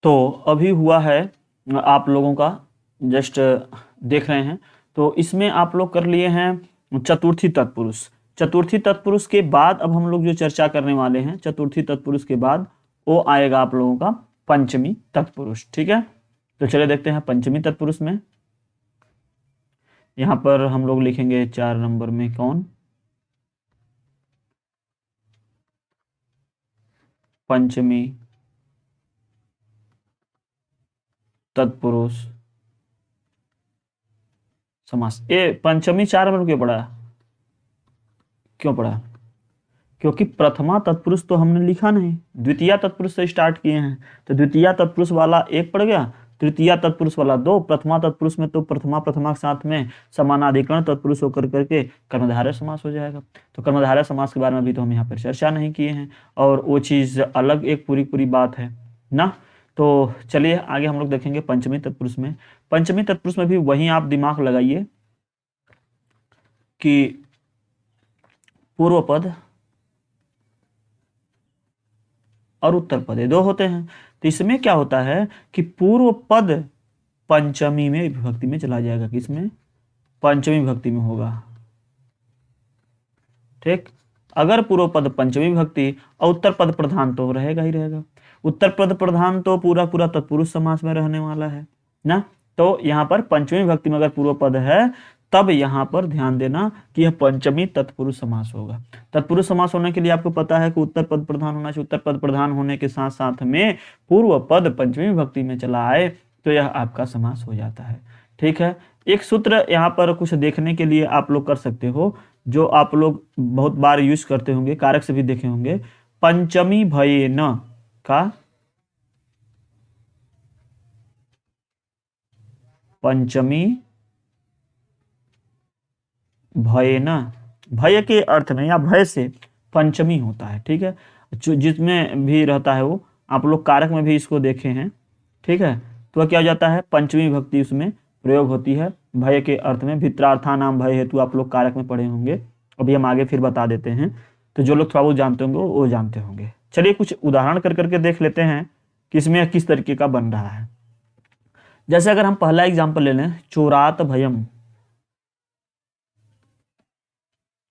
तो अभी हुआ है आप लोगों का, जस्ट देख रहे हैं। तो इसमें आप लोग कर लिए हैं चतुर्थी तत्पुरुष। चतुर्थी तत्पुरुष के बाद अब हम लोग जो चर्चा करने वाले हैं, चतुर्थी तत्पुरुष के बाद वो आएगा आप लोगों का पंचमी तत्पुरुष। ठीक है, तो चलिए देखते हैं पंचमी तत्पुरुष में। यहां पर हम लोग लिखेंगे 4 नंबर में कौन, पंचमी तत्पुरुष समास। ये पंचमी 4 नंबर क्यों पड़ा, क्यों पड़ा? क्योंकि प्रथमा तत्पुरुष तो हमने लिखा नहीं, द्वितीय तत्पुरुष से स्टार्ट किए हैं। तो द्वितीय तत्पुरुष वाला 1 पड़ गया, तृतीय तत्पुरुष वाला 2, प्रथमा तत्पुरुष में तो प्रथमा प्रथमा के साथ में समानाधिकरण तत्पुरुष होकर करके कर्मधारय समास हो जाएगा। तो कर्मधारय समास के बारे में अभी तो हम यहाँ पर चर्चा नहीं किए हैं, और वो चीज़ अलग एक पूरी पूरी बात है ना। तो चलिए आगे हम लोग देखेंगे पंचमी तत्पुरुष में। पंचमी तत्पुरुष में भी वहीं आप दिमाग लगाइए कि पूर्व पद और उत्तर पद ये 2 होते हैं। तो इसमें क्या होता है कि पूर्व पद पंचमी में विभक्ति में चला जाएगा, किसमें? पंचमी विभक्ति में होगा। ठीक, अगर पूर्व पद पंचमी विभक्ति और उत्तर पद प्रधान तो रहेगा ही रहेगा। उत्तर पद प्रधान तो पूरा पूरा तत्पुरुष समास में रहने वाला है ना। तो यहाँ पर पंचमी विभक्ति में अगर पूर्व पद है तब यहाँ पर ध्यान देना कि यह पंचमी तत्पुरुष समास होगा। तत्पुरुष समास होने के लिए आपको पता है कि उत्तर पद प्रधान होना चाहिए। उत्तर पद प्रधान होने के साथ साथ में पूर्व पद पंचमी विभक्ति में चला आए तो यह आपका समास हो जाता है। ठीक है, एक सूत्र यहाँ पर कुछ देखने के लिए आप लोग कर सकते हो, जो आप लोग बहुत बार यूज करते होंगे, कारक से भी देखे होंगे। पंचमी भयेन का, पंचमी भय न, भय के अर्थ में या भय से पंचमी होता है। ठीक है, जिसमें भी रहता है वो आप लोग कारक में भी इसको देखे हैं। ठीक है, तो क्या हो जाता है, पंचमी विभक्ति उसमें प्रयोग होती है भय के अर्थ में। भित्रार्थानाम भय हेतु आप लोग कारक में पढ़े होंगे, अभी हम आगे फिर बता देते हैं। तो जो लोग थोड़ा बहुत जानते होंगे वो जानते होंगे। चलिए कुछ उदाहरण कर करके देख लेते हैं कि इसमें किस तरीके का बन रहा है। जैसे अगर हम पहला एग्जाम्पल ले लें, चोरात भयम,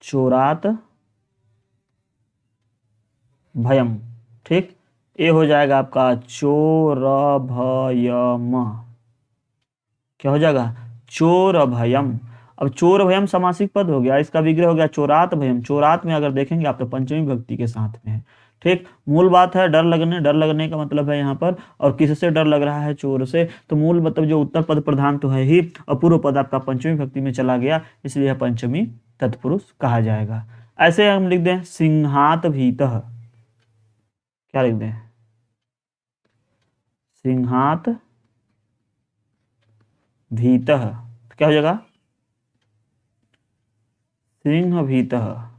चोरात भयम। ठीक, ये हो जाएगा आपका चोर भयम। क्या हो जाएगा, चोर भयम। अब चोर भयम समासिक पद हो गया, इसका विग्रह हो गया चोरात भयम। चोरात में अगर देखेंगे आप तो पंचमी विभक्ति के साथ में है। ठीक, मूल बात है डर लगने, डर लगने का मतलब है यहाँ पर, और किससे डर लग रहा है, चोर से। तो मूल मतलब जो उत्तर पद प्रधान तो है ही, और पूर्व पद आपका पंचमी विभक्ति में चला गया, इसलिए पंचमी तत्पुरुष कहा जाएगा। ऐसे हम लिख दें सिंहात भीतः, क्या लिख दें, सिंहात भीतः। क्या हो जाएगा, सिंह भीतः।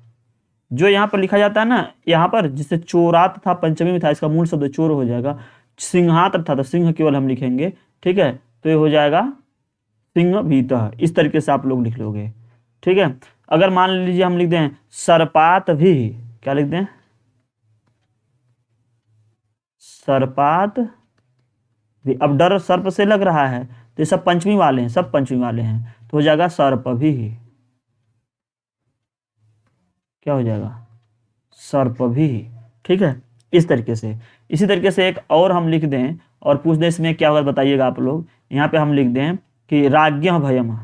जो यहाँ पर लिखा जाता है ना, यहाँ पर जिससे चोरात था पंचमी में था, इसका मूल शब्द चोर हो जाएगा। सिंहात था तो सिंह केवल हम लिखेंगे। ठीक है, तो ये हो जाएगा सिंह भीतः। इस तरीके से आप लोग लिख लोगे। ठीक है, अगर मान लीजिए हम लिख दें सर्पात भी, क्या लिख दें, सर्पात भी। अब डर सर्प से लग रहा है तो ये सब पंचमी वाले हैं, सब पंचमी वाले हैं, तो हो जाएगा सर्प भी। क्या हो जाएगा, सर्प भी। ठीक है, इस तरीके से। इसी तरीके से एक और हम लिख दें और पूछ दें इसमें क्या होगा बताइएगा आप लोग। यहाँ पे हम लिख दें कि राज्ञ भयम,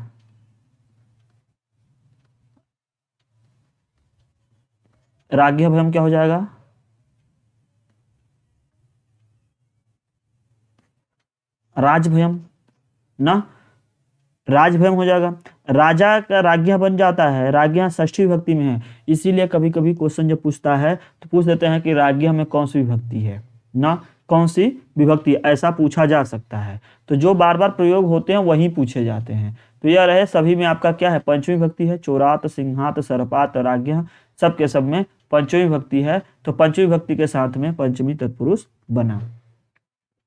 राज्ञ भयम क्या हो जाएगा, राजभयम ना, राजभयम हो जाएगा। राजा का राज्ञा बन जाता है, राज्ञा षष्ठी विभक्ति में है, इसीलिए कभी कभी क्वेश्चन जब पूछता है तो पूछ देते हैं कि राज्ञा में कौन सी विभक्ति है ना, कौन सी विभक्ति, ऐसा पूछा जा सकता है। तो जो बार बार प्रयोग होते हैं वही पूछे जाते हैं। तो यह रहे सभी में आपका क्या है, पंचमी विभक्ति है। चोरात, सिंहात, सर्पात, राज्ञा, सब के सब में पंचमी विभक्ति है। तो पंचमी विभक्ति के साथ में पंचमी तत्पुरुष बना।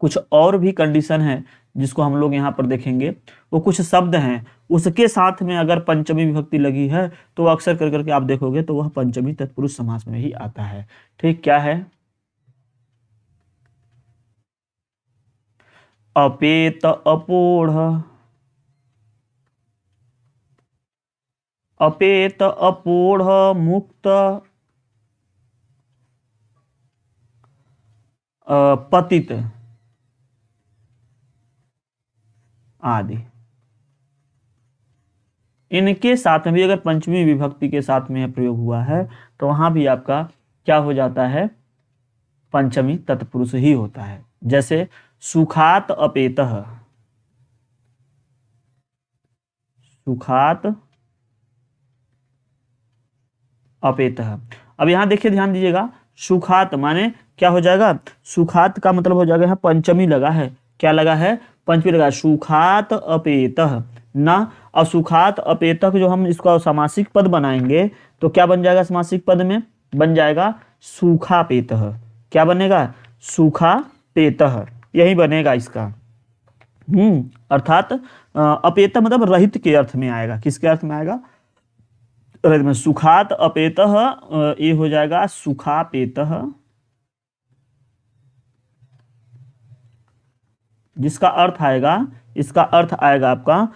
कुछ और भी कंडीशन है जिसको हम लोग यहाँ पर देखेंगे। वो कुछ शब्द हैं उसके साथ में अगर पंचमी विभक्ति लगी है तो अक्सर कर करके आप देखोगे तो वह पंचमी तत्पुरुष समास में ही आता है। ठीक, क्या है, अपेत अपोढ़, अपेत अपोढ़ मुक्त पतित आदि। इनके साथ में भी अगर पंचमी विभक्ति के साथ में प्रयोग हुआ है तो वहां भी आपका क्या हो जाता है, पंचमी तत्पुरुष ही होता है। जैसे सुखात अपेतः, सुखात अपेतः। अब यहां देखिए, ध्यान दीजिएगा, सुखात माने क्या हो जाएगा, सुखात का मतलब हो जाएगा यहाँ पंचमी लगा है, क्या लगा है, पंचमी लगा है, सुखात अपेतः ना। और सुखात अपेतः जो हम इसका समासिक पद बनाएंगे तो क्या बन जाएगा, समासिक पद में बन जाएगा सूखा पेतः। क्या बनेगा, सूखा पेतः, यही बनेगा इसका। अर्थात अपेतः मतलब रहित के अर्थ में आएगा। किसके अर्थ में आएगा, रहित में। सुखात अपेतः ये हो जाएगा सूखा पेतः, जिसका अर्थ आएगा, इसका अर्थ आएगा आपका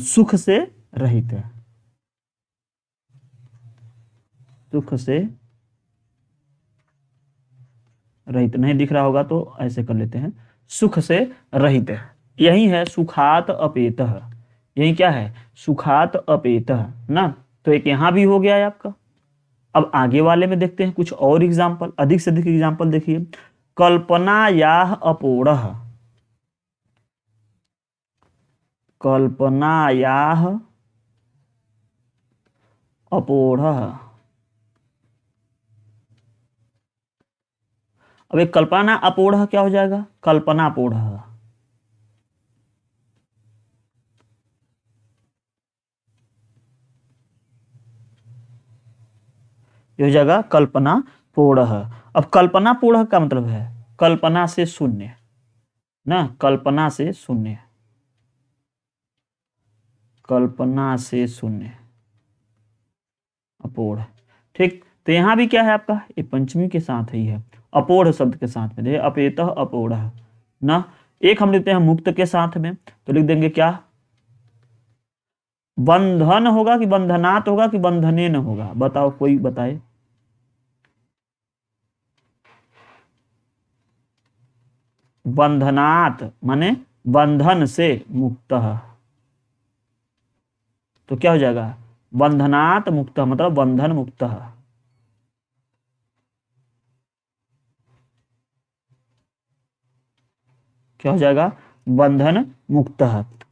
सुख से रहित है, सुख से रहित। नहीं दिख रहा होगा तो ऐसे कर लेते हैं, सुख से रहित है, यही है सुखात अपेतः, यही क्या है, सुखात अपेतः ना। तो एक यहां भी हो गया है आपका। अब आगे वाले में देखते हैं कुछ और एग्जाम्पल, अधिक से अधिक एग्जाम्पल देखिए। कल्पनायाः अपोढ़ः, कल्पनायाः अपोढ़ः। अब एक कल्पना अपोढ़ः क्या हो जाएगा, कल्पना अपोढ़ः, ये हो जाएगा कल्पना पोढ़ः। अब कल्पना पोढ़ः का मतलब है कल्पना से शून्य ना, कल्पना से शून्य, कल्पना से शून्य अपोढ़। ठीक, तो यहां भी क्या है आपका, ये पंचमी के साथ ही है, अपोढ़ शब्द के साथ में। देखिए अपेतः अपोढ़ः ना। एक हम लिखते हैं मुक्त के साथ में, तो लिख देंगे क्या, बंधन होगा कि बंधनात् होगा कि बंधनेन होगा, बताओ, कोई बताए। बंधनात् माने बंधन से मुक्त, तो क्या हो जाएगा, बंधनात् मुक्त मतलब बंधन मुक्त। क्या हो जाएगा, बंधन मुक्त,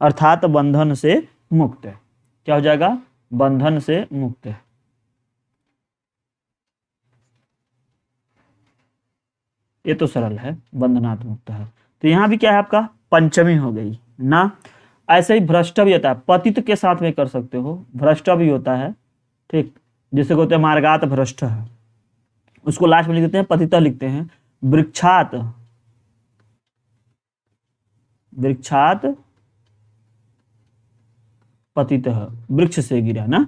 अर्थात बंधन से मुक्त। क्या हो जाएगा, बंधन से मुक्त। ये तो सरल है, बंधनात् मुक्त है। तो यहां भी क्या है आपका, पंचमी हो गई ना। ऐसे ही भ्रष्ट भी होता है, पतित के साथ में कर सकते हो, भ्रष्ट भी होता है। ठीक, जिसे कहते हैं मार्गात भ्रष्ट, उसको लास्ट में लिख देते हैं पतितः लिखते हैं। वृक्षात, वृक्षात पतितः, वृक्ष से गिरा ना,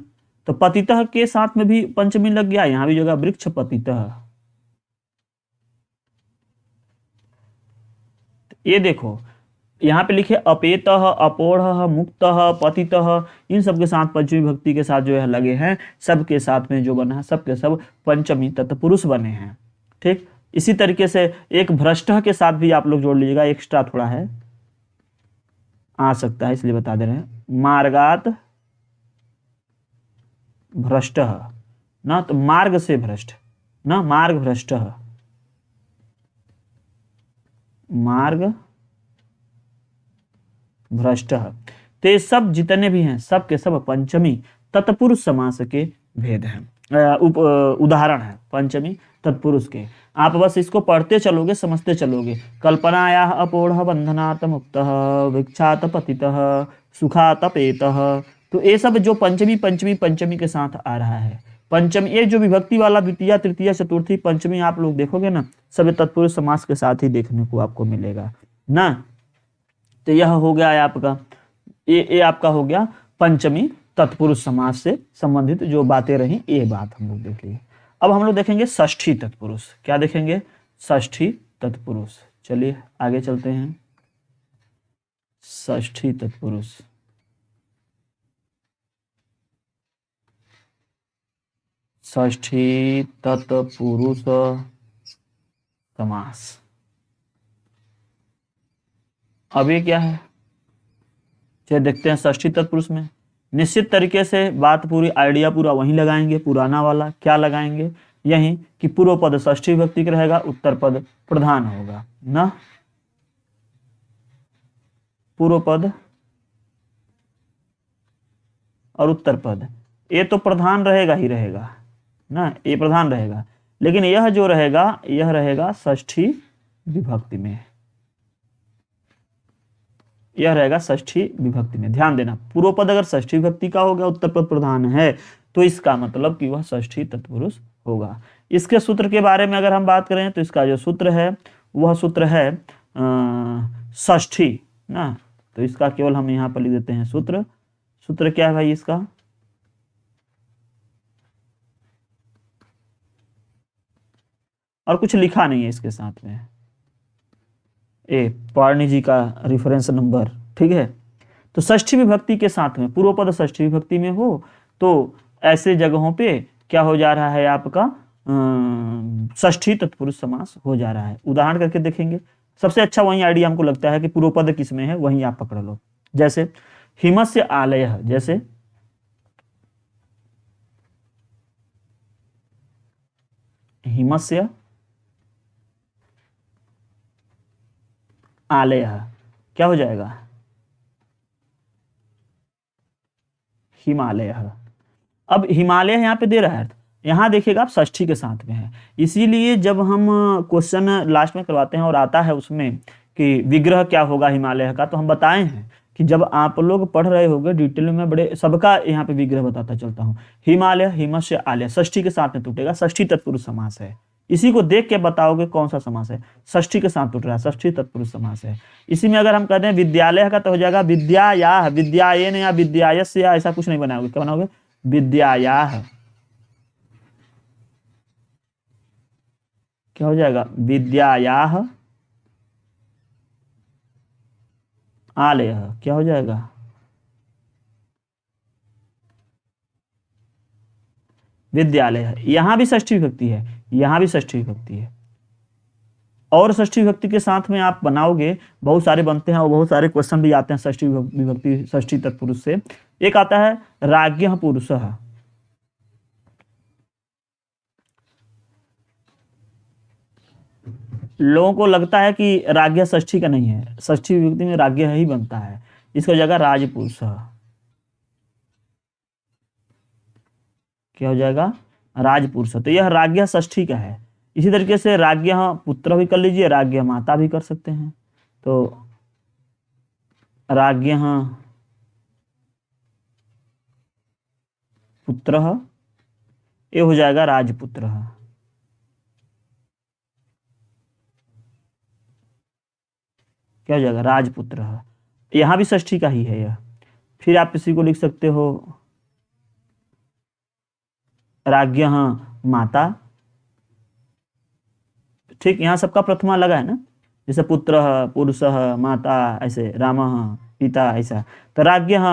तो पतितः के साथ में भी पंचमी लग गया, यहां भी जगह वृक्ष पतितः। ये देखो यहाँ पे लिखे अपेतः अपोढ़ः मुक्तः पतितः, इन सब के साथ पंचमी भक्ति के साथ जो है लगे हैं, सबके साथ में जो बना है सबके सब पंचमी तत्पुरुष बने हैं। ठीक, इसी तरीके से एक भ्रष्ट के साथ भी आप लोग जोड़ लीजिएगा, एक्स्ट्रा थोड़ा है, आ सकता है इसलिए बता दे रहे हैं। मार्गात भ्रष्ट ना, तो मार्ग से भ्रष्ट ना, मार्ग भ्रष्ट, मार्ग भ्रष्ट। तो ये सब जितने भी हैं सब के सब पंचमी तत्पुरुष समास के भेद हैं, उदाहरण है पंचमी तत्पुरुष के। आप बस इसको पढ़ते चलोगे, समझते चलोगे। कल्पनायाः अपोढ़ः बंधनात् मुक्तः, वृक्षात् पतितः, सुखात् अपेतः। तो ये सब जो पंचमी पंचमी पंचमी के साथ आ रहा है, पंचमी ये जो विभक्ति वाला द्वितीय तृतीय चतुर्थी पंचमी आप लोग देखोगे ना, सब तत्पुरुष समास के साथ ही देखने को आपको मिलेगा ना। तो यह हो गया है आपका, ये आपका हो गया पंचमी तत्पुरुष समास से संबंधित जो बातें रही, ये बात हम लोग देख लिए। अब हम लोग देखेंगे षष्ठी तत्पुरुष। क्या देखेंगे, षष्ठी तत्पुरुष। चलिए आगे चलते हैं। षष्ठी तत्पुरुष। षष्ठी तत्पुरुष समास। अब ये क्या है, चलिए देखते हैं। षष्ठी तत्पुरुष में निश्चित तरीके से बात पूरी, आइडिया पूरा वहीं लगाएंगे, पुराना वाला क्या लगाएंगे, यही कि पूर्व पद षष्ठी विभक्ति का रहेगा, उत्तर पद प्रधान होगा ना। पूर्व पद और उत्तर पद, ये तो प्रधान रहेगा ही रहेगा ना, ये प्रधान रहेगा, लेकिन यह जो रहेगा यह रहेगा षष्ठी विभक्ति में, यह रहेगा षष्ठी विभक्ति में। ध्यान देना, पूर्व पद अगर षष्ठी विभक्ति का हो गया, उत्तर पद प्रधान है, तो इसका मतलब कि वह षष्ठी तत्पुरुष होगा। इसके सूत्र के बारे में अगर हम बात करें तो इसका जो सूत्र है वह सूत्र है षष्ठी ना, तो इसका केवल हम यहाँ पर लिख देते हैं सूत्र। सूत्र क्या है भाई इसका, और कुछ लिखा नहीं है इसके साथ में, ए पारणी जी का रेफरेंस नंबर, ठीक है। तो षष्ठी विभक्ति के साथ में पूर्व पद षष्ठी विभक्ति में हो तो ऐसे जगहों पे क्या हो जा रहा है आपका, षष्ठी तत्पुरुष समास हो जा रहा है। उदाहरण करके देखेंगे, सबसे अच्छा वही आइडिया हमको लगता है कि पूर्व पद किस में है वही आप पकड़ लो। जैसे हिमस्य आलय, जैसे हिमस्य आलय क्या हो जाएगा, हिमालय। अब हिमालय यहाँ पे दे रहा है, यहाँ देखिएगा आप षष्ठी के साथ में है, इसीलिए जब हम क्वेश्चन लास्ट में करवाते हैं और आता है उसमें कि विग्रह क्या होगा हिमालय का, तो हम बताए हैं कि जब आप लोग पढ़ रहे होंगे डिटेल में, बड़े सबका यहाँ पे विग्रह बताता चलता हूँ। हिमालय, हिमस्य, आलय षष्ठी के साथ में टूटेगा, षष्ठी तत्पुरुष समास है। इसी को देख के बताओगे कौन सा समास है, षष्ठी के साथ टूट रहा है, षष्ठी तत्पुरुष समास है। इसी में अगर हम कहते हैं विद्यालय का, तो हो जाएगा विद्यायाः, विद्यायेन या विद्यायस्य, या ऐसा कुछ नहीं बनाओगे, क्या बनाओगे, विद्यायाः। क्या हो जाएगा, विद्यायाः आलय, क्या हो जाएगा, विद्यालय। यहां भी षष्ठी विभक्ति है, यहां भी षष्ठी विभक्ति है, और षष्ठी विभक्ति के साथ में आप बनाओगे, बहुत सारे बनते हैं और बहुत सारे क्वेश्चन भी आते हैं षष्ठी विभक्ति षष्ठी तत्पुरुष से। एक आता है राज्ञः पुरुषः, लोगों को लगता है कि राज्ञः षष्ठी का नहीं है, षष्ठी विभक्ति में राज्ञः ही बनता है, इसका जगह राजपुरुषः, क्या हो जाएगा, राजपुरुष। तो यह राज्ञः षष्ठी का है। इसी तरीके से राज्ञः पुत्र भी कर लीजिए, राज्ञः माता भी कर सकते हैं, तो राज्ञः पुत्रः, ये हो जाएगा राजपुत्रः, क्या हो जाएगा, राजपुत्रः। यहां भी षष्ठी का ही है यह। फिर आप इसी को लिख सकते हो राज्ञः माता, ठीक, यहाँ सबका प्रथमा लगा है ना, जैसे पुत्रः, पुरुषः, माता, ऐसे रामः पिता, ऐसा। तो राज्ञः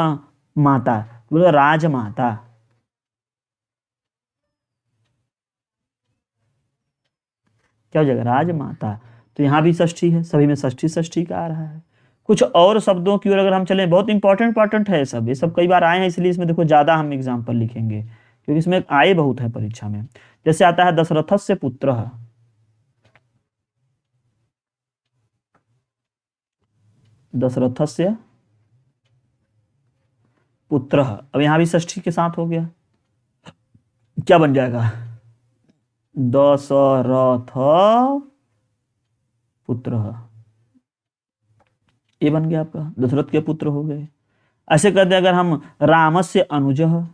माता बोलो राजमाता, क्या हो जाएगा, राजमाता। तो यहाँ भी षष्ठी है, सभी में षष्ठी षष्ठी का आ रहा है। कुछ और शब्दों की ओर अगर हम चलें, बहुत इंपॉर्टेंट है सब, ये सब कई बार आए हैं, इसलिए इसमें देखो ज्यादा हम एग्जाम्पल लिखेंगे क्योंकि इसमें आए बहुत है परीक्षा में। जैसे आता है दशरथस्य पुत्रः, दशरथस्य पुत्रः, अब यहां भी षष्ठी के साथ हो गया, क्या बन जाएगा, दशरथ पुत्रः, ये बन गया आपका, दशरथ के पुत्र हो गए। ऐसे कर दे अगर हम रामस्य अनुजः,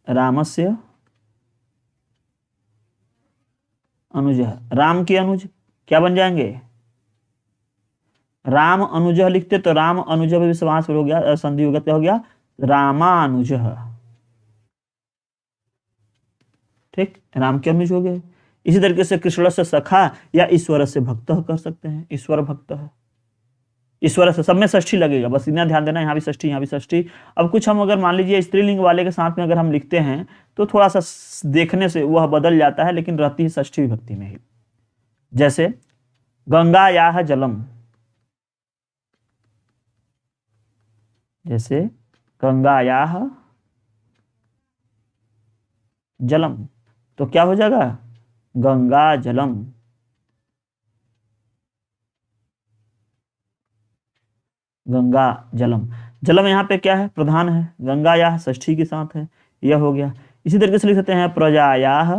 रामस्य अनुजः, राम के अनुज क्या बन जाएंगे, राम अनुजः लिखते तो राम अनुजः भी समास हो गया, संधि हो गया, क्या हो गया, रामानुजः, ठीक, राम के अनुज हो गए। इसी तरीके से कृष्ण से सखा या ईश्वर से भक्त कर सकते हैं, ईश्वर भक्त है, ईश्वर से, सब में षष्ठी लगेगा, बस इतना ध्यान देना, यहाँ भी षष्ठी, यहाँ भी षष्ठी। अब कुछ हम अगर मान लीजिए स्त्रीलिंग वाले के साथ में अगर हम लिखते हैं तो थोड़ा सा देखने से वह बदल जाता है, लेकिन रहती है षष्ठी विभक्ति में ही। जैसे गंगायाः जलम, जैसे गंगायाः जलम, तो क्या हो जाएगा, गंगा जलम, गंगा जलम। जलम यहाँ पे क्या है, प्रधान है, गंगायाः षष्ठी के साथ है, यह हो गया। इसी तरीके से लिख सकते हैं प्रजायाः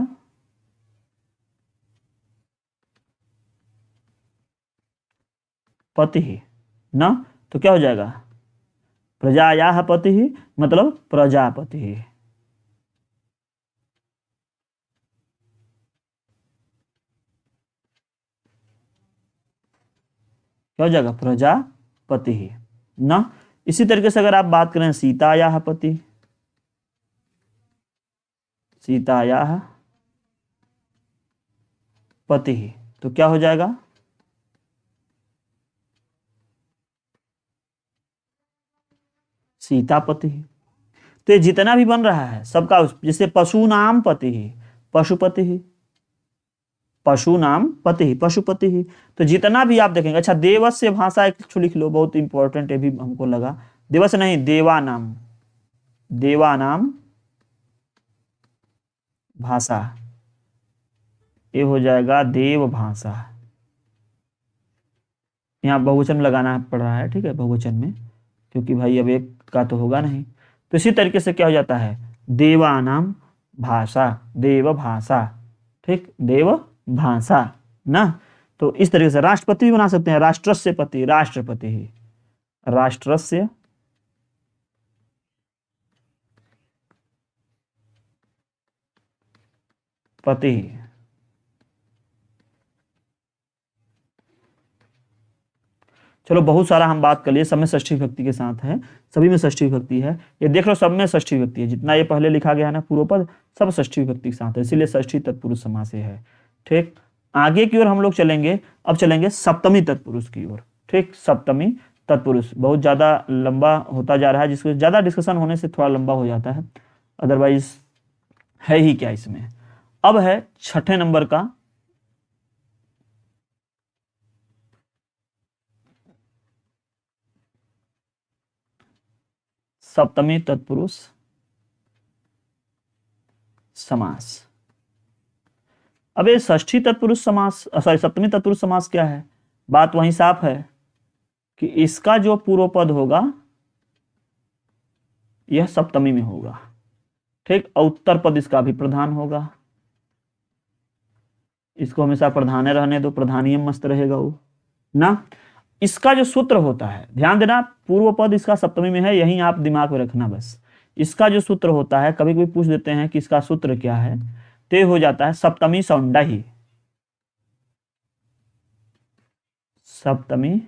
पति ना, तो क्या हो जाएगा, प्रजायाः पति मतलब प्रजापति। क्या हो जाएगा, प्रजापति ना। इसी तरीके से अगर आप बात करें सीतायाः पति, सीतायाः पति, तो क्या हो जाएगा, सीतापति। तो ये जितना भी बन रहा है सबका, जैसे पशु नाम पति, पशुपति, पशु नाम पति, पशुपति। तो जितना भी आप देखेंगे, अच्छा देवस्य भाषा एक लिख लो, बहुत इंपॉर्टेंट है भी हमको लगा, देवस्य नहीं, देवानाम, देवानाम भाषा, ये हो जाएगा देव भाषा। यहाँ बहुवचन लगाना पड़ रहा है, ठीक है, बहुवचन में, क्योंकि भाई अब एक का तो होगा नहीं। तो इसी तरीके से क्या हो जाता है, देवानाम भाषा, देव भाषा, ठीक, देव भाषा ना। तो इस तरीके से राष्ट्रपति भी बना सकते हैं, राष्ट्रस्य पति, राष्ट्रपति ही, राष्ट्रस्य पति। चलो बहुत सारा हम बात कर लिए, सब में षष्ठी विभक्ति के साथ है, सभी में षष्ठी विभक्ति है, ये देख लो सब में षष्ठी विभक्ति है, जितना ये पहले लिखा गया है ना पूर्व पद, सब षष्ठी विभक्ति के साथ है, इसीलिए षष्ठी तत्पुरुष समास है। ठीक, आगे की ओर हम लोग चलेंगे, अब चलेंगे सप्तमी तत्पुरुष की ओर। ठीक, सप्तमी तत्पुरुष बहुत ज्यादा लंबा होता जा रहा है, जिसको ज्यादा डिस्कशन होने से थोड़ा लंबा हो जाता है, अदरवाइज है ही क्या इसमें। अब है छठे नंबर का सप्तमी तत्पुरुष समास। अब ये षष्ठी तत्पुरुष समास, सॉरी सप्तमी तत्पुरुष समास क्या है, बात वहीं साफ है कि इसका जो पूर्व पद होगा यह सप्तमी में होगा। ठीक, और उत्तर पद इसका भी प्रधान होगा, इसको हमेशा प्रधान रहने दो, प्रधानीय मस्त रहेगा वो ना। इसका जो सूत्र होता है, ध्यान देना, पूर्व पद इसका सप्तमी में है, यही आप दिमाग में रखना बस। इसका जो सूत्र होता है, कभी कभी पूछ देते हैं कि इसका सूत्र क्या है, तो हो जाता है सप्तमी सौंडा ही, सप्तमी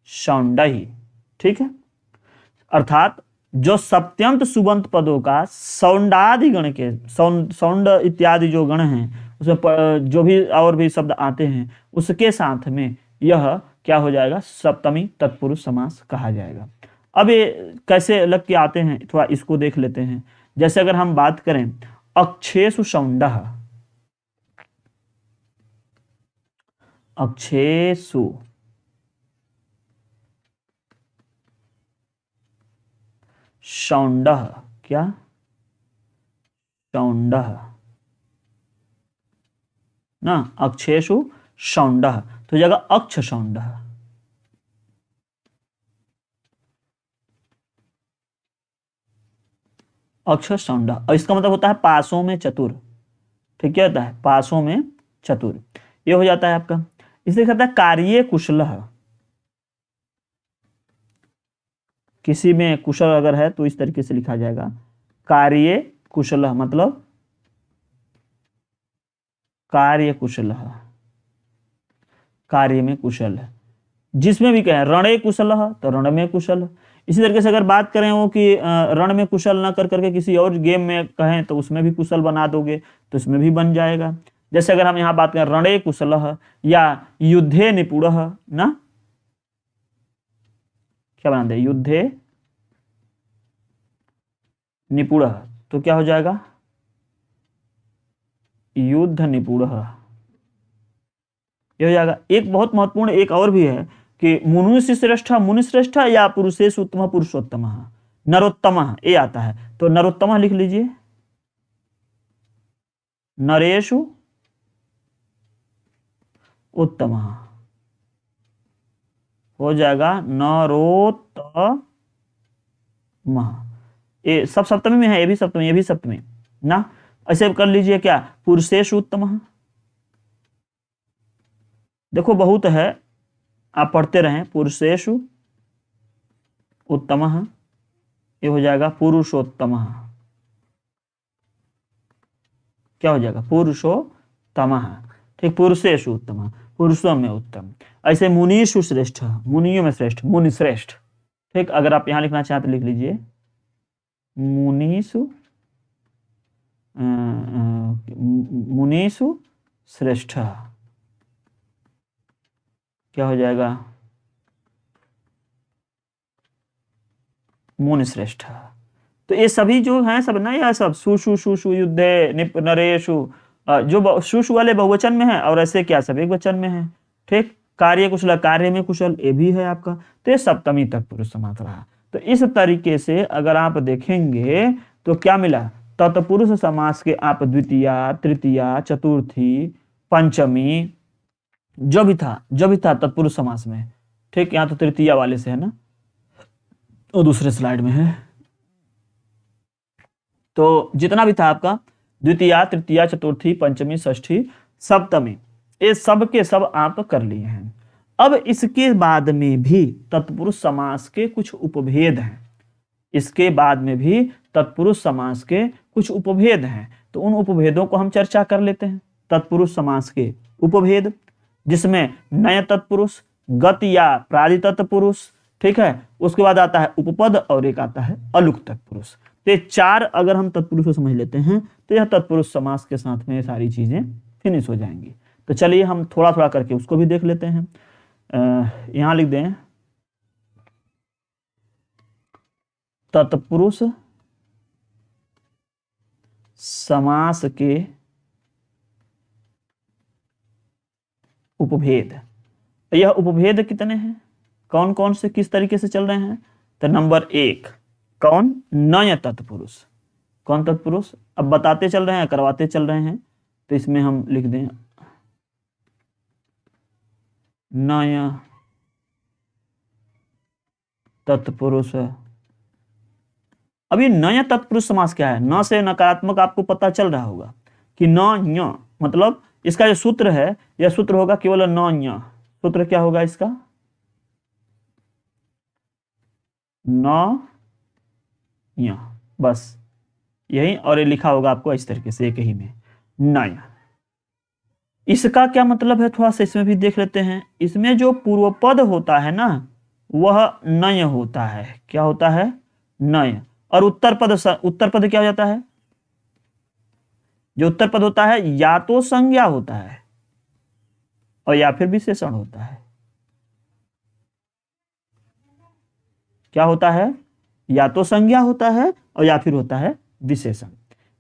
सौंडा ही। ठीक है, अर्थात जो सप्त्यंत सुबंत पदों का सौंडादि गण के, सौंड इत्यादि जो गण हैं उसमें जो भी और भी शब्द आते हैं उसके साथ में यह क्या हो जाएगा, सप्तमी तत्पुरुष समास कहा जाएगा। अब ये कैसे लग के आते हैं, थोड़ा इसको देख लेते हैं। जैसे अगर हम बात करें अक्षेषु सौंडः, अक्षेषु सौंडः, क्या, सौंडः ना, अक्षेषु सौंडः, तो जगह अक्ष सौंडः, अक्ष सौंडः, और इसका मतलब होता है पासों में चतुर। ठीक, क्या होता है, पासों में चतुर, ये हो जाता है आपका। इसलिए कहता है कार्ये कुशलः, किसी में कुशल अगर है तो इस तरीके से लिखा जाएगा, कार्ये कुशलः मतलब कार्य कुशल, कार्य में कुशल है। जिसमें भी कहें रणे कुशल तो रण में कुशल, इसी तरीके से अगर बात करें वो कि रण में कुशल न कर करके किसी और गेम में कहें तो उसमें भी कुशल बना दोगे तो इसमें भी बन जाएगा। जैसे अगर हम यहाँ बात करें रणे कुशलः या युद्धे निपुणः ना, क्या बना दे, युद्धे निपुणः, तो क्या हो जाएगा, युद्ध निपुणः, ये हो जाएगा। एक बहुत महत्वपूर्ण एक और भी है कि मुनुष्य श्रेष्ठ मुनिश्रेष्ठ या पुरुषेषु उत्तम पुरुषोत्तम, नरोत्तम ये आता है, तो नरोत्तम लिख लीजिए, नरेषु उत्तम हो जाएगा, नरोत्तम, ये सब सप्तमी में है, ये भी सप्तमी, ये भी सप्तमी ना। ऐसे कर लीजिए क्या, पुरुषेषु उत्तम, देखो बहुत है, आप पढ़ते रहें, पुरुषेषु उत्तमः, ये हो जाएगा पुरुषोत्तमः, क्या हो जाएगा, पुरुषोत्तमः, ठीक, पुरुषेषु उत्तमः, पुरुषों में उत्तम। ऐसे मुनीषु श्रेष्ठ, मुनियों में श्रेष्ठ, मुनि श्रेष्ठ, ठीक। अगर आप यहां लिखना चाहते लिख लीजिए मुनीषु, मुनीषु श्रेष्ठ, क्या हो जाएगा, मुनि श्रेष्ठ। तो ये सभी जो हैं सब ना, यह सब सुषु सुषु युद्धे नरेशु, जो सुषु वाले बहुवचन में है और ऐसे क्या सब एक वचन में है, ठीक। कार्य कुशल, कार्य में कुशल, ये भी है आपका, तो ये सप्तमी तत्पुरुष समास रहा। तो इस तरीके से अगर आप देखेंगे तो क्या मिला, तत्पुरुष समास के आप द्वितीया, तृतीया, चतुर्थी, पंचमी, जो भी था तत्पुरुष समास में, ठीक। यहाँ तो तृतीया वाले से है ना, और दूसरे स्लाइड में है, तो जितना भी था आपका द्वितीया, तृतीया, चतुर्थी, पंचमी, षष्ठी, सप्तमी, ये सब के सब आप कर लिए हैं। अब इसके बाद में भी तत्पुरुष समास के कुछ उपभेद हैं, इसके बाद में भी तत्पुरुष समास के कुछ उपभेद हैं, तो उन उपभेदों को हम चर्चा कर लेते हैं। तत्पुरुष समास के उपभेद, जिसमें नय तत्पुरुष, गत या प्रादि तत्पुरुष, ठीक है, उसके बाद आता है उपपद और एक आता है अलुक तत्पुरुष। तो 4 अगर हम तत्पुरुष को समझ लेते हैं तो यह तत्पुरुष समास के साथ में सारी चीजें फिनिश हो जाएंगी। तो चलिए हम थोड़ा थोड़ा करके उसको भी देख लेते हैं। यहां लिख दें तत्पुरुष समास के उपभेद। यह उपभेद कितने हैं, कौन कौन से किस तरीके से चल रहे हैं, तो नंबर 1 कौन, नय तत्पुरुष। कौन तत्पुरुष, अब बताते चल रहे हैं, करवाते चल रहे हैं, तो इसमें हम लिख दें नय तत्पुरुष। अभी नय तत्पुरुष समास क्या है, न से नकारात्मक आपको पता चल रहा होगा कि न य, मतलब इसका जो सूत्र है, यह सूत्र होगा केवल न य। सूत्र क्या होगा इसका, न य, बस यही, और ये लिखा होगा आपको इस तरीके से एक ही में नय। इसका क्या मतलब है, थोड़ा सा इसमें भी देख लेते हैं। इसमें जो पूर्व पद होता है ना, वह नय होता है, क्या होता है, नय। और उत्तर पद क्या हो जाता है, जो उत्तर पद होता है या तो संज्ञा होता है और या फिर विशेषण होता है। क्या होता है, या तो संज्ञा होता है और या फिर होता है विशेषण।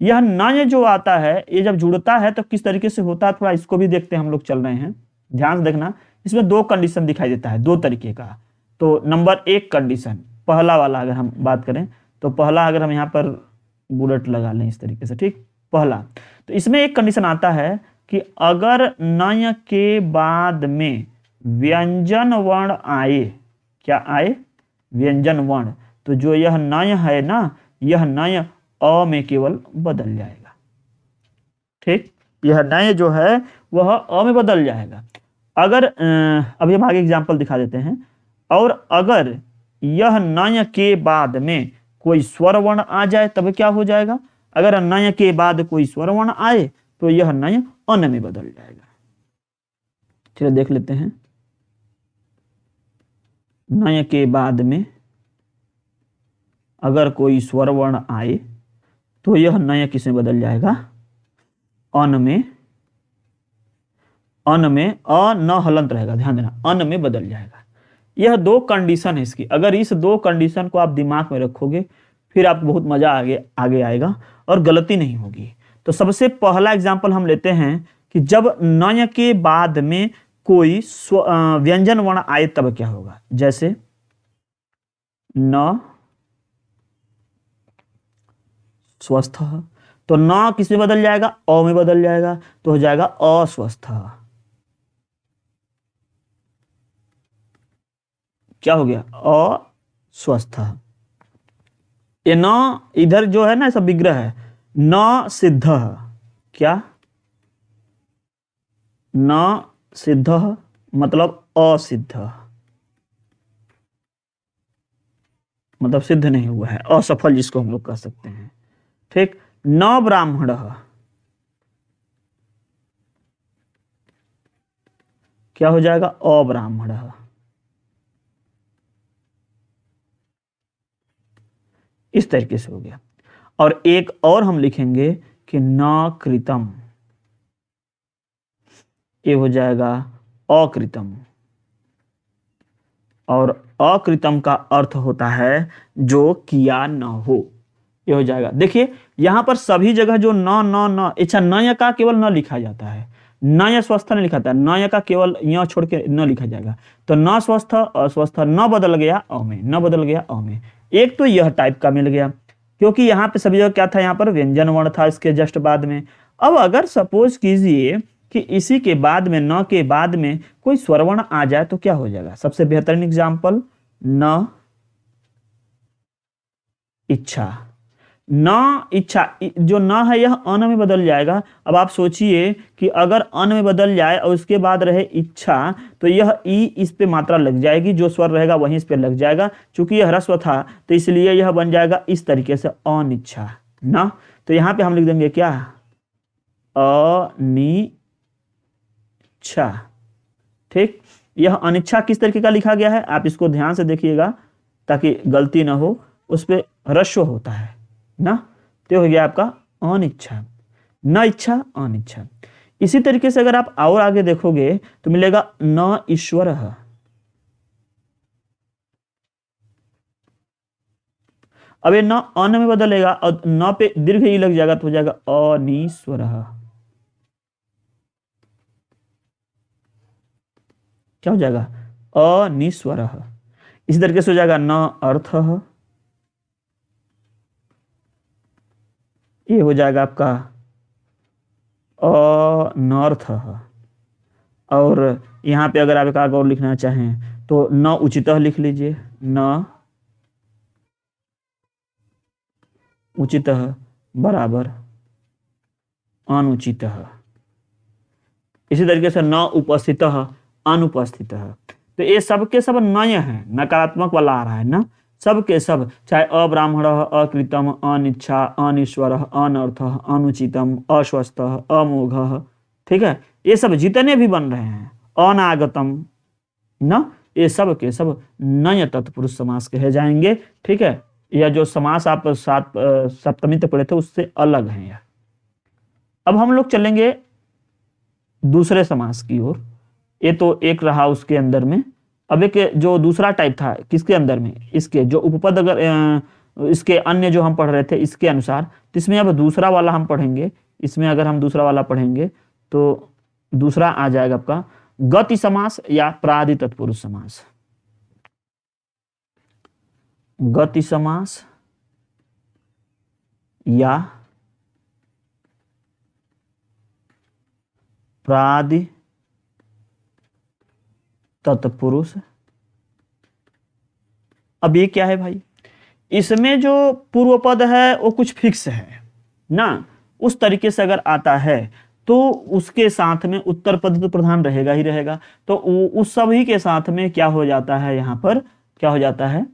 यह नय जो आता है, ये जब जुड़ता है तो किस तरीके से होता है, थोड़ा इसको भी देखते हैं, हम लोग चल रहे हैं, ध्यान से देखना। इसमें 2 कंडीशन दिखाई देता है, 2 तरीके का। तो नंबर 1 कंडीशन, पहला वाला अगर हम बात करें तो पहला, अगर हम यहाँ पर बुलेट लगा लें इस तरीके से, ठीक, पहला, तो इसमें एक कंडीशन आता है कि अगर नय के बाद में व्यंजन वर्ण आए, क्या आए, व्यंजन वर्ण, तो जो यह नय है ना, यह नय अ में केवल बदल जाएगा, ठीक, यह नय जो है वह अ में बदल जाएगा। अगर अभी हम आगे एग्जांपल दिखा देते हैं। और अगर यह नय के बाद में कोई स्वर वर्ण आ जाए तब क्या हो जाएगा, अगर नय के बाद कोई स्वर वर्ण आए तो यह नय अन में बदल जाएगा। चलिए देख लेते हैं। नय के बाद में अगर कोई स्वर वर्ण आए तो यह नय किस में बदल जाएगा, अन में। अन में अ न हलंत रहेगा, ध्यान देना, अन में बदल जाएगा। यह दो कंडीशन है इसकी। अगर इस दो कंडीशन को आप दिमाग में रखोगे फिर आपको बहुत मजा आगे आगे आएगा और गलती नहीं होगी। तो सबसे पहला एग्जाम्पल हम लेते हैं कि जब नय के बाद में कोई व्यंजन वर्ण आए तब क्या होगा। जैसे न स्वस्थ, तो न किस में बदल जाएगा, अ में बदल जाएगा, तो हो जाएगा अस्वस्थ। क्या हो गया, अस्वस्थ। ये न इधर जो है ना ऐसा विग्रह है, न सिद्ध, क्या, न सिद्ध मतलब असिद्ध, मतलब सिद्ध नहीं हुआ है, असफल जिसको हम लोग कह सकते हैं। ठीक, न ब्राह्मण, क्या हो जाएगा, अब्राह्मण। इस तरीके से हो गया। और एक और हम लिखेंगे कि न कृतम, ये हो जाएगा अकृतम। और अकृतम का अर्थ होता है जो किया न हो, ये हो जाएगा। देखिए यहां पर सभी जगह जो न अच्छा नय का केवल न लिखा जाता है, नय स्वस्थ नहीं लिखा था, नय का केवल य छोड़ के न लिखा जाएगा। तो न स्वस्थ अस्वस्थ, न बदल गया अ में, न बदल गया अ में। एक तो यह टाइप का मिल गया, क्योंकि यहाँ पे सभी जगह क्या था, यहाँ पर व्यंजन वर्ण था इसके जस्ट बाद में। अब अगर सपोज कीजिए कि इसी के बाद में, न के बाद में कोई स्वरवर्ण आ जाए तो क्या हो जाएगा। सबसे बेहतरीन एग्जाम्पल, न इच्छा। न इच्छा, जो न है यह अन में बदल जाएगा। अब आप सोचिए कि अगर अन में बदल जाए और उसके बाद रहे इच्छा, तो यह ई इस पे मात्रा लग जाएगी, जो स्वर रहेगा वहीं इस पे लग जाएगा। चूंकि यह ह्रस्व था तो इसलिए यह बन जाएगा इस तरीके से, अनिच्छा न। तो यहां पे हम लिख देंगे क्या, अनिच्छा। ठीक, यह अनिच्छा किस तरीके का लिखा गया है आप इसको ध्यान से देखिएगा ताकि गलती ना हो। उस पे ह्रस्व होता है ना, तो हो गया आपका अनिच्छा, न इच्छा अनिच्छा। इसी तरीके से अगर आप और आगे देखोगे तो मिलेगा न ईश्वर। अब ये न अन में बदलेगा और न पे दीर्घ ई लग जाएगा तो हो जाएगा अनीश्वर। क्या हो जाएगा, अनीश्वर। इसी तरीके से हो जाएगा न अर्थ, ये हो जाएगा आपका अनर्थ। और यहां पे अगर आप एक आगे और लिखना चाहें तो न उचित लिख लीजिए, न उचित बराबर अनुचित। इसी तरीके से न उपस्थित अनुपस्थित। तो ये सबके सब नय है, नकारात्मक वाला आ रहा है ना, सबके सब, चाहे अब्राह्मण, अकृतम, अनिच्छा, अनीश्वर, अनर्थ, अनुचितम, अस्वस्थ, अमोघ। ठीक है, ये सब जितने भी बन रहे हैं, अनागतम न, ये सब के सब नय तत्पुरुष समास कहे जाएंगे। ठीक है, यह जो समास आप सप्तमी तक पढ़े थे उससे अलग है यह। अब हम लोग चलेंगे दूसरे समास की ओर। ये तो एक रहा उसके अंदर में। अब एक जो दूसरा टाइप था किसके अंदर में, इसके जो उपपद, अगर इसके अन्य जो हम पढ़ रहे थे इसके अनुसार, तो इसमें अब दूसरा वाला हम पढ़ेंगे। इसमें अगर हम दूसरा वाला पढ़ेंगे तो दूसरा आ जाएगा आपका गति समास या प्रादि तत्पुरुष समास। गति समास या प्रादि तत्पुरुष। अब ये क्या है भाई, इसमें जो पूर्व पद है वो कुछ फिक्स है ना, उस तरीके से अगर आता है तो उसके साथ में उत्तर पद तो प्रधान रहेगा ही रहेगा। तो उस सभी के साथ में क्या हो जाता है, यहां पर क्या हो जाता है,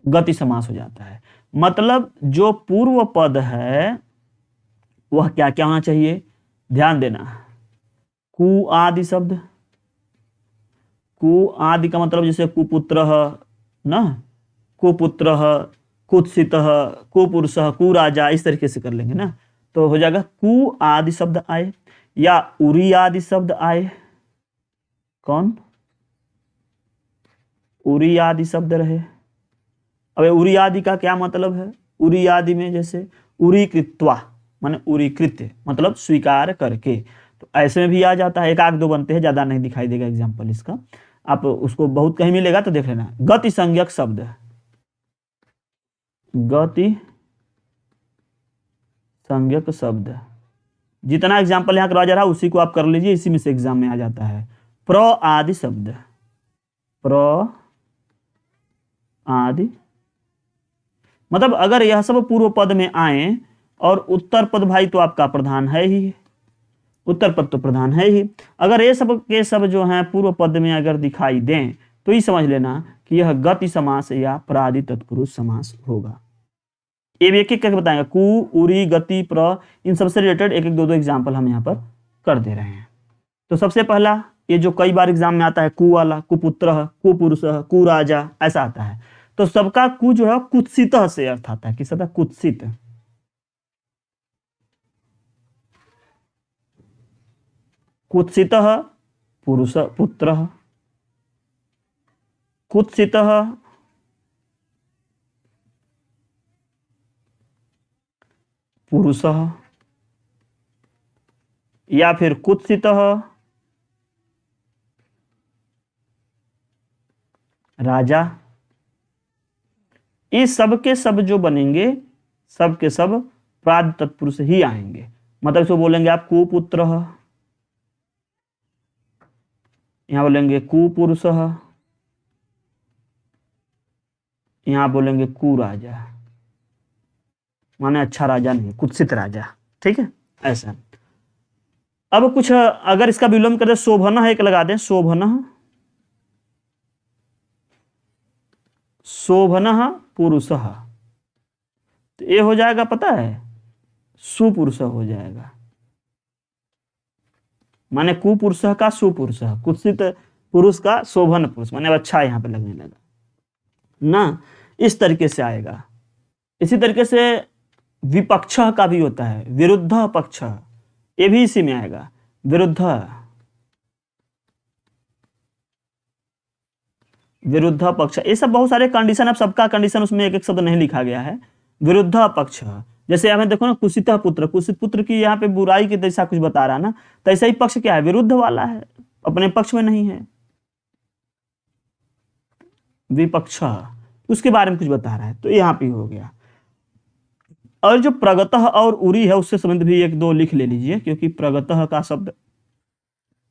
गति समास हो जाता है। मतलब जो पूर्व पद है वह क्या क्या होना चाहिए, ध्यान देना, कु आदि शब्द। कु आदि का मतलब जैसे कुपुत्र ना, कुपुत्र, कुत्सित, कुपुरुष, कुराजा, इस तरीके से कर लेंगे ना। तो हो जाएगा कु आदि शब्द आए या उरी आदि शब्द आए। कौन? उरी आदि शब्द रहे। अब उरी आदि का क्या मतलब है? उरी आदि में जैसे उरी कृत्वा माने उरी कृत्य मतलब स्वीकार करके, तो ऐसे में भी आ जाता है। एक आध दो बनते हैं, ज्यादा नहीं दिखाई देगा एग्जाम्पल इसका, आप उसको बहुत कहीं मिलेगा तो देख लेना। गति संज्ञक शब्द, गति संज्ञक शब्द, जितना एग्जाम्पल यहाँ करवा जा रहा है उसी को आप कर लीजिए, इसी में से एग्जाम में आ जाता है। प्र आदि शब्द, प्र आदि मतलब अगर यह सब पूर्व पद में आए और उत्तर पद भाई तो आपका प्रधान है ही, उत्तर पद तो प्रधान है ही। अगर ये सब के सब जो हैं पूर्व पद में अगर दिखाई दें तो ये समझ लेना कि यह गति समास या प्रादि तत्पुरुष समास होगा। ये भी एक एक करके बताएंगे, कु, उरी, गति, प्र, इन सबसे रिलेटेड एक एक दो दो एग्जाम्पल हम यहाँ पर कर दे रहे हैं। तो सबसे पहला ये जो कई बार एग्जाम में आता है कु वाला, कुपुत्र, कुपुरुष, कुराजा, ऐसा आता है। तो सबका कु जो है कुत्सित से अर्थ आता है, किस आता है? कुत्सित। कुत्सित पुरुष पुत्र, कुत्सित पुरुष, या फिर कुत्सित राजा। ये सब के सब जो बनेंगे, सब के सब प्राद तत्पुरुष ही आएंगे। मतलब इसको बोलेंगे आप कुपुत्र, यहां बोलेंगे कुपुरुष, यहां बोलेंगे कुराजा, माने अच्छा राजा नहीं, कुत्सित राजा। ठीक है, ऐसा। अब कुछ अगर इसका विलोम करें, शोभन एक लगा दें, शोभन, शोभन पुरुष, तो ये हो जाएगा पता है सुपुरुष हो जाएगा, माने कुपुरुष का सुपुरुष, कुत्सित पुरुष का शोभन पुरुष, माने अच्छा यहां पे लगने लगा ना, इस तरीके से आएगा। इसी तरीके से विपक्ष का भी होता है, विरुद्ध पक्ष, ये भी इसी में आएगा, विरुद्ध, विरुद्ध पक्ष। ये सब बहुत सारे कंडीशन, अब सबका कंडीशन उसमें एक एक शब्द नहीं लिखा गया है। विरुद्ध पक्ष, जैसे हमें देखो ना कुत्सित पुत्र, कुत्सित पुत्र की यहाँ पे बुराई के जैसा कुछ बता रहा ना, तो ऐसा ही पक्ष क्या है? विरुद्ध वाला है, अपने पक्ष में नहीं है, विपक्ष, उसके बारे में कुछ बता रहा है, तो यहाँ पे हो गया। और जो प्रगतः और उरी है उससे संबंध भी एक दो लिख ले लीजिए, क्योंकि प्रगतः का शब्द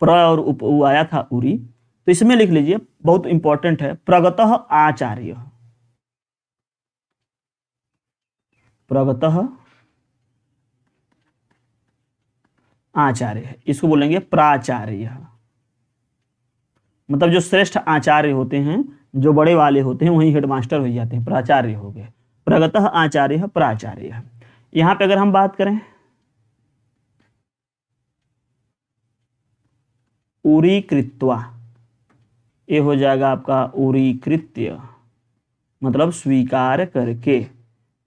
प्र और उप आया था उरी, तो इसमें लिख लीजिए, बहुत इंपॉर्टेंट है। प्रगतः आचार्य, प्रगतः आचार्य, इसको बोलेंगे प्राचार्य। मतलब जो श्रेष्ठ आचार्य होते हैं, जो बड़े वाले होते हैं, वही हेडमास्टर हो जाते हैं, प्राचार्य हो गए। प्रगतः आचार्य प्राचार्य। यहां पे अगर हम बात करें उरी कृत्वा, ये हो जाएगा आपका उरी कृत्य, मतलब स्वीकार करके,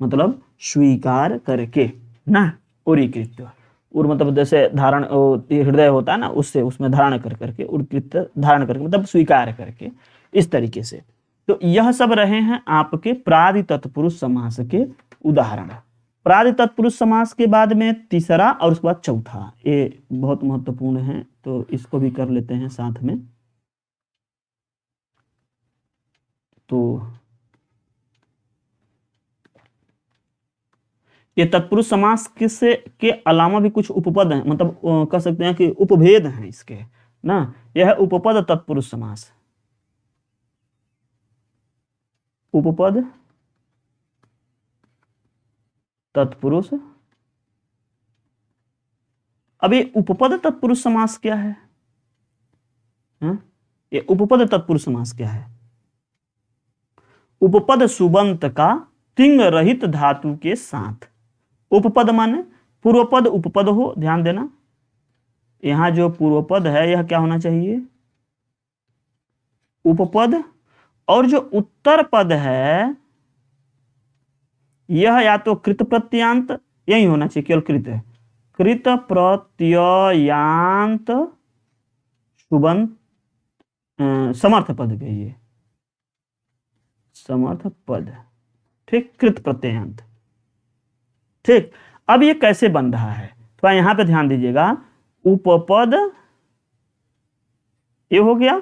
मतलब स्वीकार करके ना, उरी कृत्य। उर मतलब जैसे धारण हृदय होता है ना, उससे उसमें धारण कर करके, उर्कृत्य धारण करके मतलब स्वीकार करके, इस तरीके से। तो यह सब रहे हैं आपके प्रादि तत्पुरुष समास के उदाहरण। प्रादि तत्पुरुष समास के बाद में तीसरा और उसके बाद चौथा, ये बहुत महत्वपूर्ण है, तो इसको भी कर लेते हैं साथ में। तो ये तत्पुरुष समास किससे के अलावा भी कुछ उपपद हैं, मतलब कह सकते हैं कि उपभेद हैं इसके ना। यह है उपपद तत्पुरुष समास, उपपद तत्पुरुष। अब ये उपपद तत्पुरुष समास क्या है? ये उपपद तत्पुरुष समास क्या है? उपपद सुबंत का तिंग रहित धातु के साथ। उपपद माने पूर्वपद उपपद हो, ध्यान देना, यहां जो पूर्वपद है यह क्या होना चाहिए? उपपद, और जो उत्तर पद है यह या तो कृत प्रत्ययांत, यही होना चाहिए, केवल कृत है, कृत प्रत्ययांत सुबंत समर्थ पद कहिए, समर्थ पद, ठीक, कृत प्रत्ययांत। ठीक, अब ये कैसे बन रहा है, तो यहां पे ध्यान दीजिएगा, उपपद ये हो गया,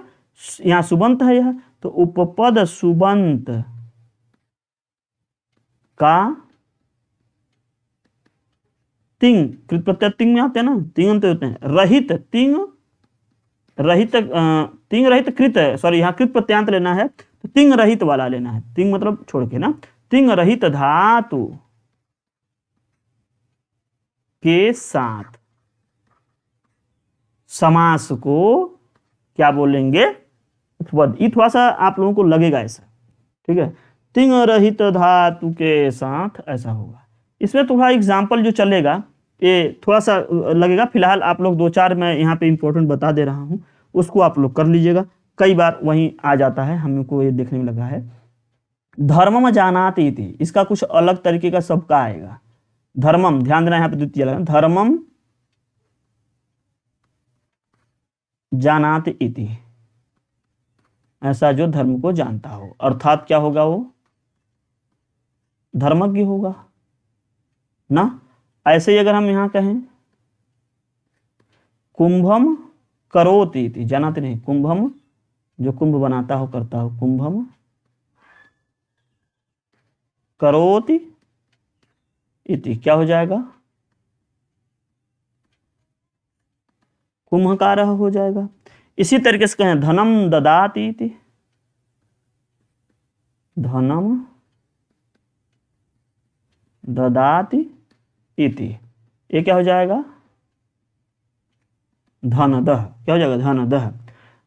यहां सुबंत है यह, तो उपपद सुबंत का तिंग, कृत प्रत्यय तिंग में आते हैं ना, तिंग अंत होते हैं, रहित तिंग रहित तिंग रहित कृत है, सॉरी यहाँ कृत प्रत्यांत लेना है, तो तिंग रहित वाला लेना है, तिंग मतलब छोड़ के ना, तिंग रहित धातु के साथ समास को क्या बोलेंगे, उपपद। ये थोड़ा सा आप लोगों को लगेगा ऐसा, ठीक है, तिंग रहित धातु के साथ ऐसा होगा। इसमें थोड़ा एग्जाम्पल जो चलेगा, ये थोड़ा सा लगेगा, फिलहाल आप लोग दो चार मैं यहाँ पे इंपॉर्टेंट बता दे रहा हूँ, उसको आप लोग कर लीजिएगा, कई बार वहीं आ जाता है, हमको ये देखने में लगा है। धर्मम जानाति इति, इसका कुछ अलग तरीके का सबका आएगा, धर्मम, ध्यान देना यहाँ पे द्वितीय लगा, धर्मम जानाति इति, ऐसा जो धर्म को जानता हो, अर्थात क्या होगा, वो धर्मज्ञ होगा ना। ऐसे ही अगर हम यहां कहें कुंभम करोति इति, जानाति नहीं, कुंभम जो कुंभ बनाता हो, करता हो, कुंभम करोति इति, क्या हो जाएगा, कुंभकार हो जाएगा। इसी तरीके से कहें धनम ददाति इति, धनम ददाति इति, ये क्या हो जाएगा, धनदह, क्या हो जाएगा, धनदह।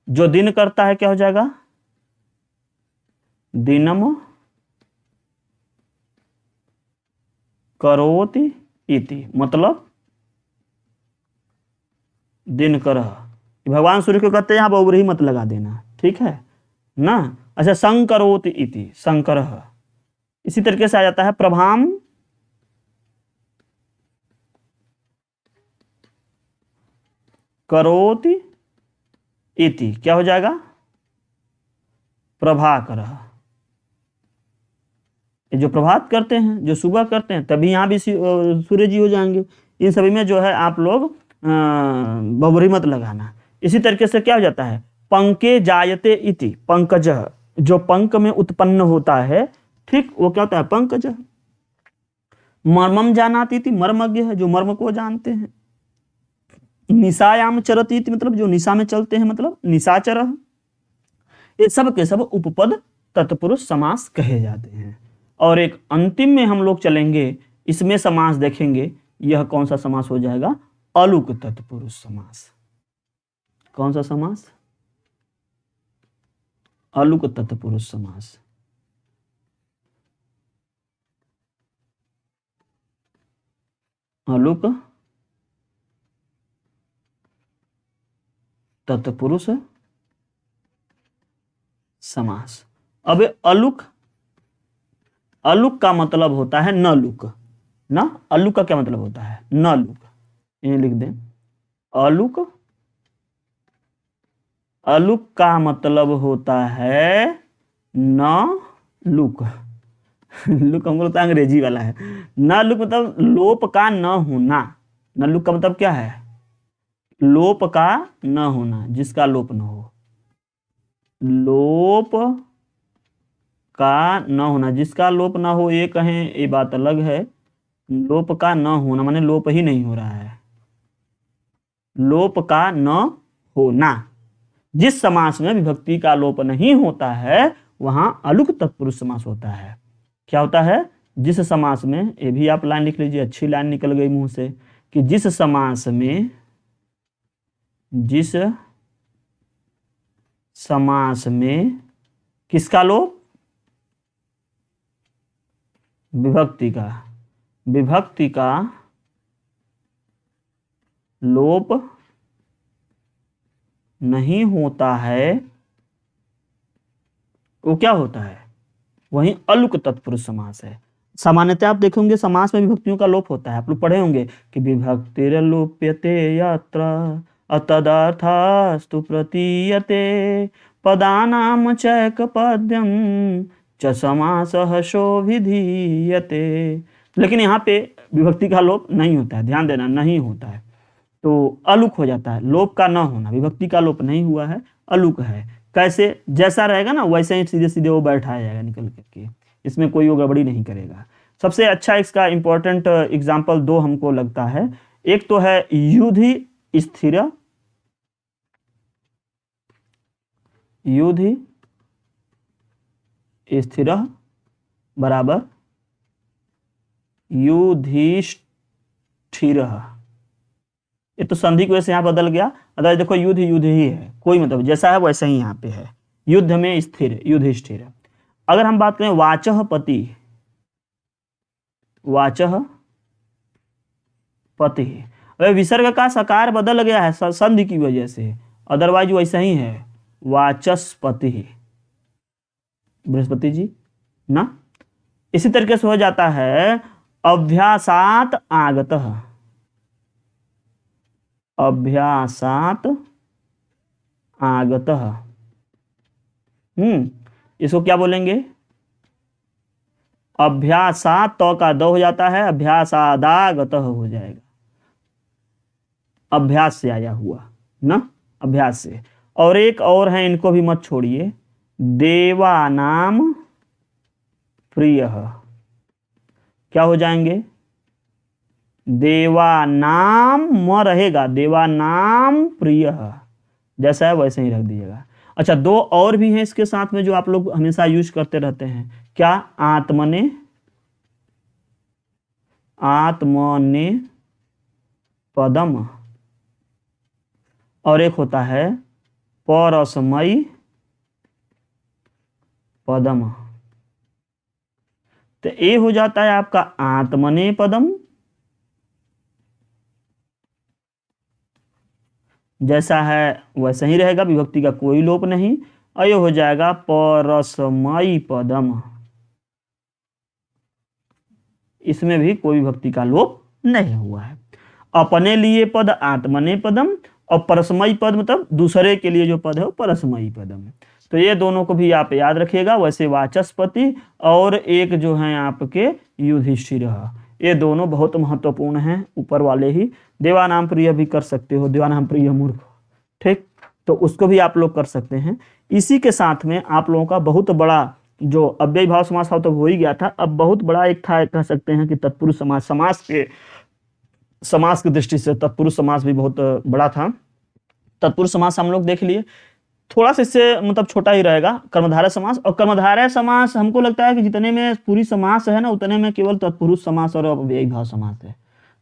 जो दिन करता है क्या हो जाएगा, दिनम करोति इति, मतलब दिन करह, भगवान सूर्य को कहते हैं, यहां बहुब्रीहि मत लगा देना, ठीक है ना। अच्छा, संकरोति इति, संकरह, इसी तरीके से आ जाता है प्रभाम करोति इति, क्या हो जाएगा, प्रभाकरः। ये जो प्रभात करते हैं, जो सुबह करते हैं, तभी यहाँ भी सूर्य जी हो जाएंगे। इन सभी में जो है आप लोग बहुब्रीहि मत लगाना। इसी तरीके से क्या हो जाता है, पंके जायते इति, पंकजः, जो पंक में उत्पन्न होता है, ठीक, वो क्या होता है, पंकजः। मर्मम जानाति इति, मर्मज्ञ है, जो मर्म को जानते हैं। निशायाम चरति इति, मतलब जो निशा में चलते हैं, मतलब निशाचरः। ये सब के सब उपपद तत्पुरुष समास कहे जाते हैं। और एक अंतिम में हम लोग चलेंगे, इसमें समास देखेंगे, यह कौन सा समास हो जाएगा, अलुक तत्पुरुष समास। कौन सा समास, अलुक तत्पुरुष समास। अलुक तत्पुरुष समास। अब अलुक, अलुक का मतलब होता है न लुक ना, अलुक का क्या मतलब होता है, न लुक, ये लिख दें, अलुक, अलुक का मतलब होता है न लुक। लुक हमको लगता है अंग्रेजी वाला है, न लुक मतलब लोप का न होना, न लुक का मतलब क्या है, लोप का न होना, जिसका लोप न हो, लोप का न होना, जिसका लोप ना हो, ये कहें ये बात अलग है, लोप का न होना माने लोप ही नहीं हो रहा है, लोप का न होना। जिस समास में विभक्ति का लोप नहीं होता है वहां अलुक तत्पुरुष समास होता है। क्या होता है, जिस समास में, ये भी आप लाइन लिख लीजिए, अच्छी लाइन निकल गई मुंह से, कि जिस समास में, जिस समास में किसका लोप, विभक्ति का, विभक्ति का लोप नहीं होता है, वो क्या होता है, वही अलुक तत्पुरुष समास है। सामान्यतः आप देखेंगे समास में विभक्तियों का लोप होता है। आप लोग पढ़े होंगे कि विभक्तिर्लोप्यते यत्र अतदर्थास्तु प्रतीयते पदानां चैकपद्यं च समासः शोभिधीयते। लेकिन यहाँ पे विभक्ति का लोप नहीं होता है, ध्यान देना, नहीं होता है। तो अलुक हो जाता है, लोप का न होना, विभक्ति का लोप नहीं हुआ है, अलुक है। कैसे? जैसा रहेगा ना वैसे ही सीधे सीधे वो बैठाया जाएगा निकल करके, इसमें कोई वो गड़बड़ी नहीं करेगा। सबसे अच्छा इसका इंपॉर्टेंट एग्जाम्पल दो हमको लगता है। एक तो है युधि स्थिर, युधि स्थिर बराबर युधिष्ठिर। ये तो संधि की वजह से यहाँ बदल गया, अदरवाइज देखो युद्ध युद्ध ही है, कोई मतलब जैसा है वैसा ही यहाँ पे है, युद्ध में स्थिर, युधिष्ठिर। अगर हम बात करें वाचः पति, वाचः पति, अरे विसर्ग का सकार बदल गया है संधि की वजह से, अदरवाइज वैसा ही है, वाचस्पति, बृहस्पति जी ना। इसी तरीके से हो जाता है अभ्यासात आगतः, अभ्यासात आगतः। इसको क्या बोलेंगे? अभ्यासात तो का द हो जाता है, अभ्यासादागतः हो जाएगा, अभ्यास से आया हुआ ना, अभ्यास से। और एक और है, इनको भी मत छोड़िए, देवानाम प्रियः, क्या हो जाएंगे? देवानाम म रहेगा, देवानाम प्रियः, जैसा है वैसे ही रख दीजिएगा। अच्छा, दो और भी हैं इसके साथ में जो आप लोग हमेशा यूज करते रहते हैं, क्या? आत्मने, आत्मने पदम, और एक होता है परस्मई पदम। तो ये हो जाता है आपका आत्मने पदम, जैसा है वैसा ही रहेगा, विभक्ति का कोई लोप नहीं। और ये हो जाएगा परस्मई पदम, इसमें भी कोई विभक्ति का लोप नहीं हुआ है। अपने लिए पद आत्मने पदम, और परस्मई पद मतलब दूसरे के लिए जो पद है वो परस्मई पदम। तो ये दोनों को भी आप याद रखिएगा। वैसे वाचस्पति और एक जो है आपके युधिष्ठिर, ये दोनों बहुत महत्वपूर्ण हैं, ऊपर वाले ही। देवानाम प्रिय भी कर सकते हो, देवानाम प्रिय मूर्ख, ठीक, तो उसको भी आप लोग कर सकते हैं। इसी के साथ में आप लोगों का बहुत बड़ा जो अव्ययी भाव समास था तो हो ही गया था, अब बहुत बड़ा एक था, कह सकते हैं कि तत्पुरुष समास। समास की दृष्टि से तत्पुरुष समास भी बहुत बड़ा था। तत्पुरुष समास हम लोग देख लिए, थोड़ा सा इससे मतलब छोटा ही रहेगा कर्मधारय समास। और कर्मधारय समास हमको लगता है कि जितने में पूरी समास है ना, उतने में केवल तत्पुरुष समास और अव्ययी भाव समास है,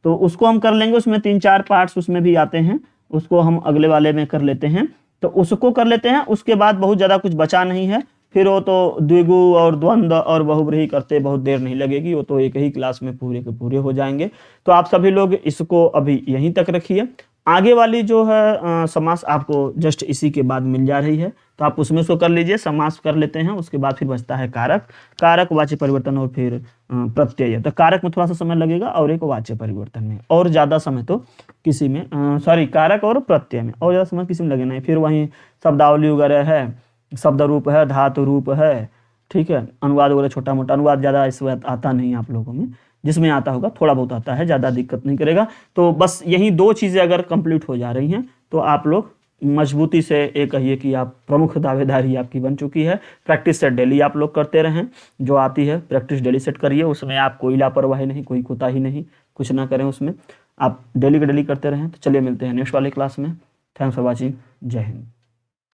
तो उसको हम कर लेंगे। उसमें 3-4 पार्ट्स उसमें भी आते हैं, उसको हम अगले वाले में कर लेते हैं, तो उसको कर लेते हैं। उसके बाद बहुत ज़्यादा कुछ बचा नहीं है, फिर वो तो द्विगु और द्वंद्व और बहुब्रीहि करते बहुत देर नहीं लगेगी, वो तो एक ही क्लास में पूरे के पूरे हो जाएंगे। तो आप सभी लोग इसको अभी यहीं तक रखिए। आगे वाली जो है समास आपको जस्ट इसी के बाद मिल जा रही है, तो आप उसमें उसको कर लीजिए। समास कर लेते हैं, उसके बाद फिर बचता है कारक, कारक वाच्य परिवर्तन और फिर प्रत्यय। तो कारक में थोड़ा सा समय लगेगा और एक वाच्य परिवर्तन में, और ज़्यादा समय तो किसी में कारक और प्रत्यय में और ज़्यादा समय किसी में लगे नहीं। फिर वहीं शब्दावली वगैरह है, शब्द रूप है, धातु रूप है, ठीक है, अनुवाद वगैरह छोटा मोटा। अनुवाद ज़्यादा इस वक्त आता नहीं आप लोगों में, जिसमें आता होगा थोड़ा बहुत आता है, ज़्यादा दिक्कत नहीं करेगा। तो बस यही 2 चीज़ें अगर कंप्लीट हो जा रही हैं तो आप लोग मजबूती से ये कहिए कि आप प्रमुख दावेदारी आपकी बन चुकी है। प्रैक्टिस सेट डेली आप लोग करते रहें, जो आती है प्रैक्टिस डेली सेट करिए, उसमें आप कोई लापरवाही नहीं, कोई कोताही नहीं, कुछ ना करें उसमें, आप डेली का डेली करते रहें। तो चलिए मिलते हैं नेक्स्ट वाले क्लास में। थैंक्स फॉर वॉचिंग, जय हिंद।